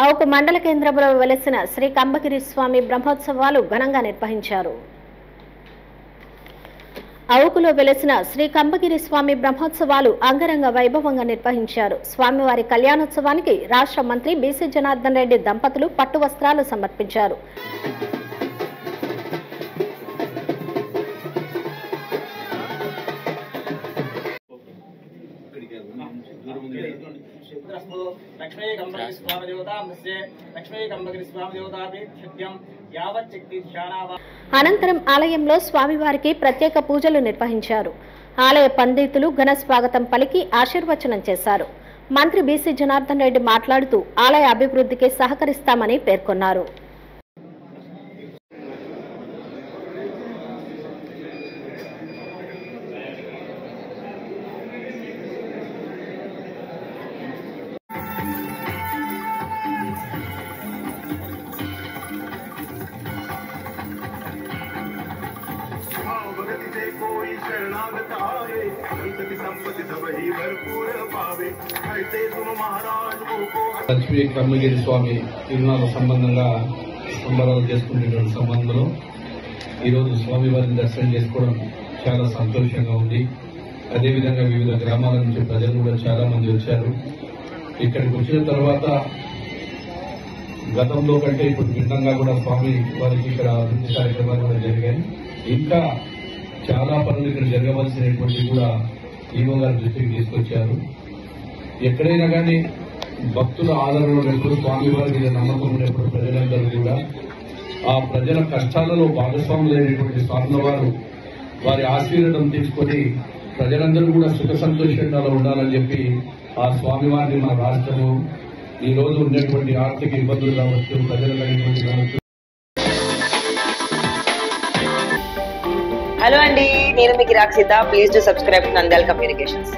అవుకు మండల కేంద్రంలో వెలసిన శ్రీ కంబగిరి స్వామి బ్రహ్మోత్సవాలు ఘనంగా నిర్వహించారు. అవుకులో వెలసిన శ్రీ కంబగిరి స్వామి బ్రహ్మోత్సవాలు అంగరంగ వైభవంగా నిర్వహించారు. స్వామివారి కళ్యాణోత్సవానికి రాష్ట్ర మంత్రి బీసీ జనార్దన్ రెడ్డి దంపతులు పట్టు వస్త్రాలు సమర్పించారు. అనంతరం ఆలయంలో స్వామివారికి ప్రత్యేక పూజలు నిర్వహించారు. ఆలయ పండితులు ఘన స్వాగతం పలికి ఆశీర్వచనం చేశారు. మంత్రి బీసీ జనార్దన్ రెడ్డి మాట్లాడుతూ ఆలయ అభివృద్ధికి సహకరిస్తామని పేర్కొన్నారు. లక్ష్మీ కంబగిరి స్వామి తిరునాళ్ళ సంబంధంగా సంబరాలు చేసుకునేటువంటి సంబంధంలో ఈరోజు స్వామివారిని దర్శనం చేసుకోవడం చాలా సంతోషంగా ఉంది. అదేవిధంగా వివిధ గ్రామాల నుంచి ప్రజలు కూడా చాలా మంది వచ్చారు. ఇక్కడికి వచ్చిన తర్వాత గతంలో కంటే ఇప్పుడు భిన్నంగా కూడా స్వామి వారికి ఇక్కడ అభివృద్ధి కార్యక్రమాలు కూడా జరిగాయి. ఇంకా చాలా పనులు ఇక్కడ జరగవలసినటువంటి కూడా ఈవో గారి దృష్టికి తీసుకొచ్చారు. ఎక్కడైనా కానీ భక్తుల ఆదరణ ఉన్నప్పుడు, స్వామివారి మీద నమ్మకం ఉన్నప్పుడు ప్రజలందరూ కూడా ఆ ప్రజల కష్టాలలో భాగస్వాములైనటువంటి స్వామివారు వారి ఆశీర్వాదం తీసుకొని ప్రజలందరూ కూడా సుఖ సంతోషంగా ఉండాలని చెప్పి ఆ స్వామివారిని మన రాష్ట్రము ఈ రోజు ఉన్నటువంటి ఆర్థిక ఇబ్బందులు కావచ్చు, ప్రజలైనటువంటి కావచ్చు. హలో అండి, నేను మీకు Rakshitha. Please to subscribe Nandyal communications.